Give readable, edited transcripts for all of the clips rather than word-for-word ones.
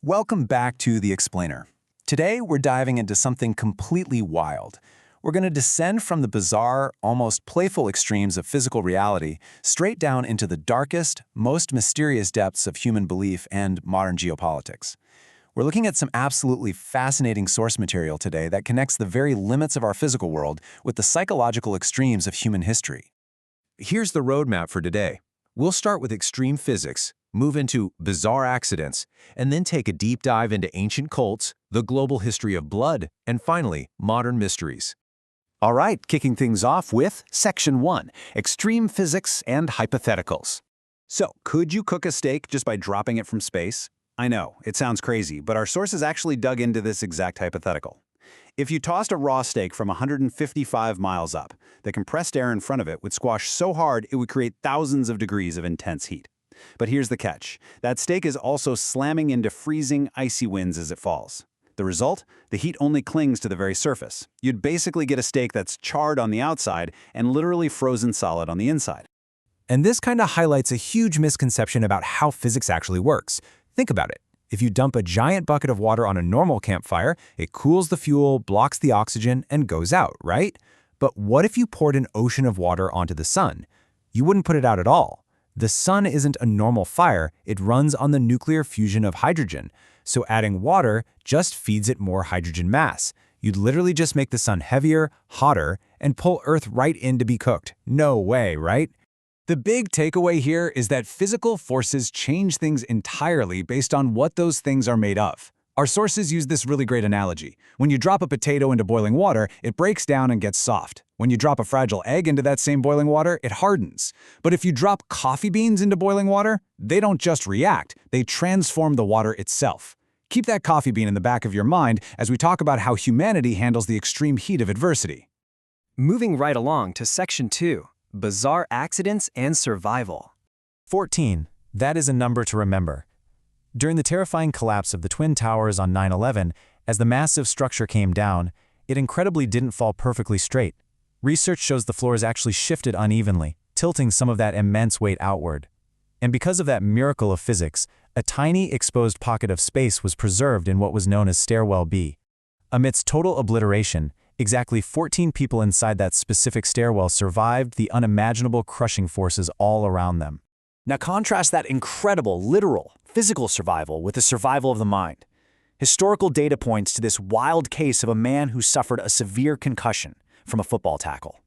Welcome back to The Explainer. Today, we're diving into something completely wild. We're going to descend from the bizarre, almost playful extremes of physical reality straight down into the darkest, most mysterious depths of human belief and modern geopolitics. We're looking at some absolutely fascinating source material today that connects the very limits of our physical world with the psychological extremes of human history. Here's the roadmap for today. We'll start with extreme physics, move into bizarre accidents, and then take a deep dive into ancient cults, the global history of blood, and finally, modern mysteries. All right, kicking things off with Section 1, Extreme Physics and Hypotheticals. So, could you cook a steak just by dropping it from space? I know, it sounds crazy, but our sources actually dug into this exact hypothetical. If you tossed a raw steak from 155 miles up, the compressed air in front of it would squash so hard it would create thousands of degrees of intense heat. But here's the catch. That steak is also slamming into freezing, icy winds as it falls. The result? The heat only clings to the very surface. You'd basically get a steak that's charred on the outside and literally frozen solid on the inside. And this kind of highlights a huge misconception about how physics actually works. Think about it. If you dump a giant bucket of water on a normal campfire, it cools the fuel, blocks the oxygen, and goes out, right? But what if you poured an ocean of water onto the sun? You wouldn't put it out at all. The sun isn't a normal fire, it runs on the nuclear fusion of hydrogen, so adding water just feeds it more hydrogen mass. You'd literally just make the sun heavier, hotter, and pull Earth right in to be cooked. No way, right? The big takeaway here is that physical forces change things entirely based on what those things are made of. Our sources use this really great analogy. When you drop a potato into boiling water, it breaks down and gets soft. When you drop a fragile egg into that same boiling water, it hardens. But if you drop coffee beans into boiling water, they don't just react, they transform the water itself. Keep that coffee bean in the back of your mind as we talk about how humanity handles the extreme heat of adversity. Moving right along to Section 2, Bizarre Accidents and Survival. 14. That is a number to remember. During the terrifying collapse of the Twin Towers on 9/11, as the massive structure came down, it incredibly didn't fall perfectly straight. Research shows the floors actually shifted unevenly, tilting some of that immense weight outward. And because of that miracle of physics, a tiny exposed pocket of space was preserved in what was known as Stairwell B. Amidst total obliteration, exactly 14 people inside that specific stairwell survived the unimaginable crushing forces all around them. Now contrast that incredible, literal, physical survival with the survival of the mind. Historical data points to this wild case of a man who suffered a severe concussion from a football tackle.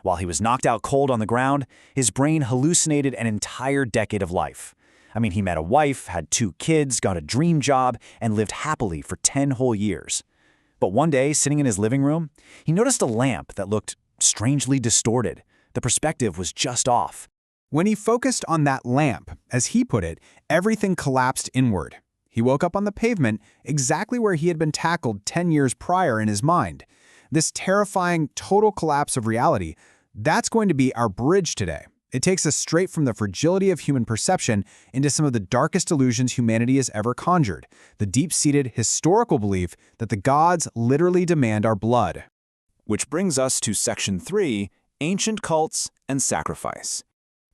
While he was knocked out cold on the ground, his brain hallucinated an entire decade of life. I mean, he met a wife, had 2 kids, got a dream job, and lived happily for 10 whole years. But one day, sitting in his living room, he noticed a lamp that looked strangely distorted. The perspective was just off. When he focused on that lamp, as he put it, everything collapsed inward. He woke up on the pavement, exactly where he had been tackled 10 years prior in his mind. This terrifying, total collapse of reality, that's going to be our bridge today. It takes us straight from the fragility of human perception into some of the darkest illusions humanity has ever conjured, the deep-seated historical belief that the gods literally demand our blood. Which brings us to Section 3, Ancient Cults and Sacrifice.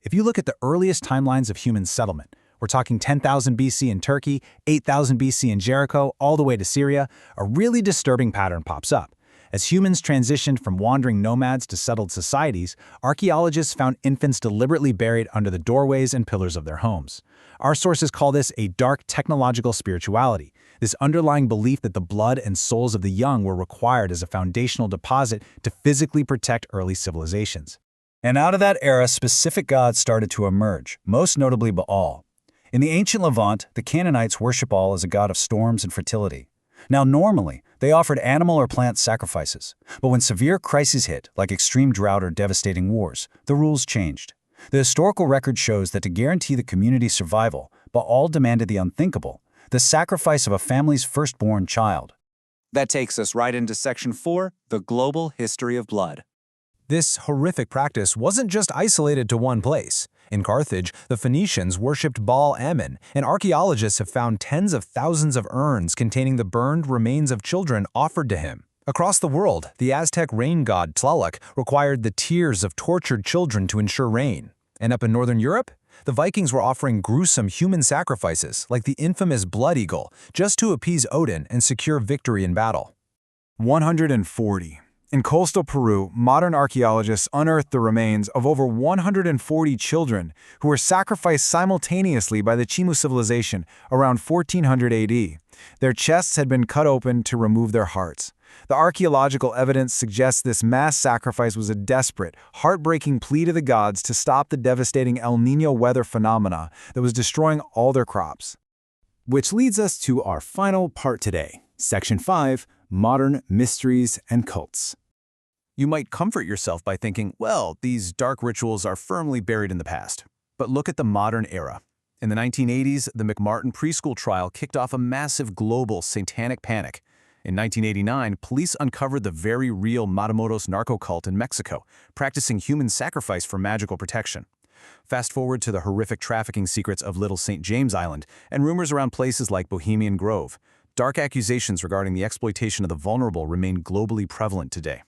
If you look at the earliest timelines of human settlement, we're talking 10,000 BC in Turkey, 8,000 BC in Jericho, all the way to Syria, a really disturbing pattern pops up. As humans transitioned from wandering nomads to settled societies, archaeologists found infants deliberately buried under the doorways and pillars of their homes. Our sources call this a dark technological spirituality, this underlying belief that the blood and souls of the young were required as a foundational deposit to physically protect early civilizations. And out of that era, specific gods started to emerge, most notably Baal. In the ancient Levant, the Canaanites worship Baal as a god of storms and fertility. Now, normally, they offered animal or plant sacrifices, but when severe crises hit, like extreme drought or devastating wars, the rules changed. The historical record shows that to guarantee the community's survival, Baal demanded the unthinkable, the sacrifice of a family's firstborn child. That takes us right into Section 4, the global history of blood. This horrific practice wasn't just isolated to one place. In Carthage, the Phoenicians worshipped Baal Ammon, and archaeologists have found tens of thousands of urns containing the burned remains of children offered to him. Across the world, the Aztec rain god Tlaloc required the tears of tortured children to ensure rain. And up in northern Europe, The Vikings were offering gruesome human sacrifices, like the infamous Blood Eagle, just to appease Odin and secure victory in battle. 140. In coastal Peru, modern archaeologists unearthed the remains of over 140 children who were sacrificed simultaneously by the Chimu civilization around 1400 AD. Their chests had been cut open to remove their hearts. The archaeological evidence suggests this mass sacrifice was a desperate, heartbreaking plea to the gods to stop the devastating El Niño weather phenomena that was destroying all their crops. Which leads us to our final part today, Section 5, Modern Mysteries and Cults. You might comfort yourself by thinking, well, these dark rituals are firmly buried in the past. But look at the modern era. In the 1980s, the McMartin preschool trial kicked off a massive global satanic panic. In 1989, police uncovered the very real Matamoros narco cult in Mexico, practicing human sacrifice for magical protection. Fast forward to the horrific trafficking secrets of Little St. James Island and rumors around places like Bohemian Grove. Dark accusations regarding the exploitation of the vulnerable remain globally prevalent today.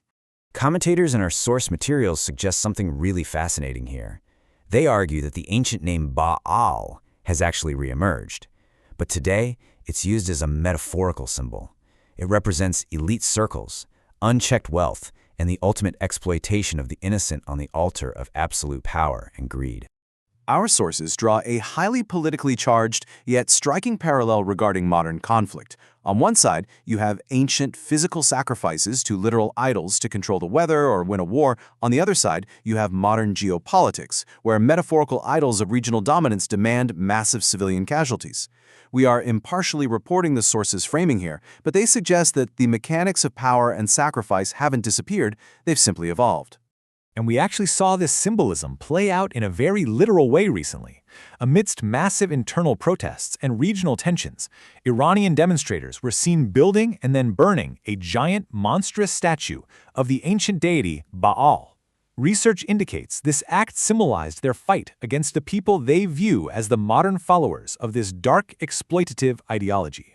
Commentators in our source materials suggest something really fascinating here. They argue that the ancient name Baal has actually reemerged, but today it's used as a metaphorical symbol. It represents elite circles, unchecked wealth, and the ultimate exploitation of the innocent on the altar of absolute power and greed. Our sources draw a highly politically charged, yet striking parallel regarding modern conflict. On one side, you have ancient physical sacrifices to literal idols to control the weather or win a war. On the other side, you have modern geopolitics, where metaphorical idols of regional dominance demand massive civilian casualties. We are impartially reporting the sources' framing here, but they suggest that the mechanics of power and sacrifice haven't disappeared, they've simply evolved. And we actually saw this symbolism play out in a very literal way recently. Amidst massive internal protests and regional tensions, Iranian demonstrators were seen building and then burning a giant, monstrous statue of the ancient deity Baal. Research indicates this act symbolized their fight against the people they view as the modern followers of this dark, exploitative ideology.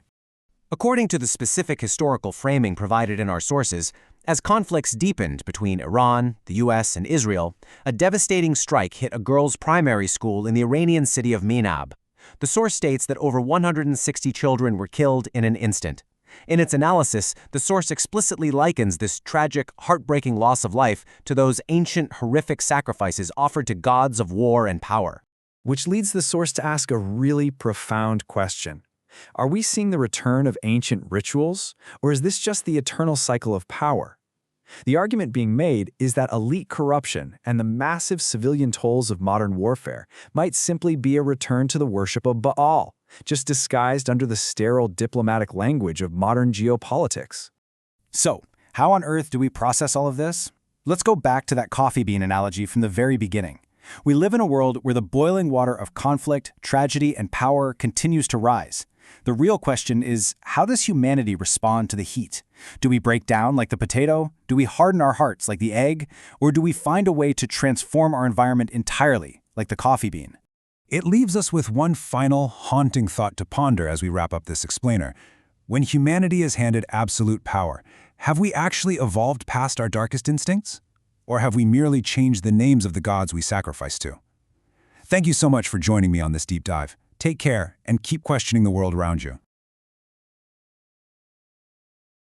According to the specific historical framing provided in our sources, as conflicts deepened between Iran, the US, and Israel, a devastating strike hit a girls' primary school in the Iranian city of Minab. The source states that over 160 children were killed in an instant. In its analysis, the source explicitly likens this tragic, heartbreaking loss of life to those ancient, horrific sacrifices offered to gods of war and power. Which leads the source to ask a really profound question. Are we seeing the return of ancient rituals, or is this just the eternal cycle of power? The argument being made is that elite corruption and the massive civilian tolls of modern warfare might simply be a return to the worship of Baal, just disguised under the sterile diplomatic language of modern geopolitics. So, how on earth do we process all of this? Let's go back to that coffee bean analogy from the very beginning. We live in a world where the boiling water of conflict, tragedy, and power continues to rise. The real question is, how does humanity respond to the heat? Do we break down like the potato? Do we harden our hearts like the egg? Or do we find a way to transform our environment entirely, like the coffee bean? It leaves us with one final, haunting thought to ponder as we wrap up this explainer. When humanity is handed absolute power, have we actually evolved past our darkest instincts? Or have we merely changed the names of the gods we sacrifice to? Thank you so much for joining me on this deep dive. Take care and keep questioning the world around you.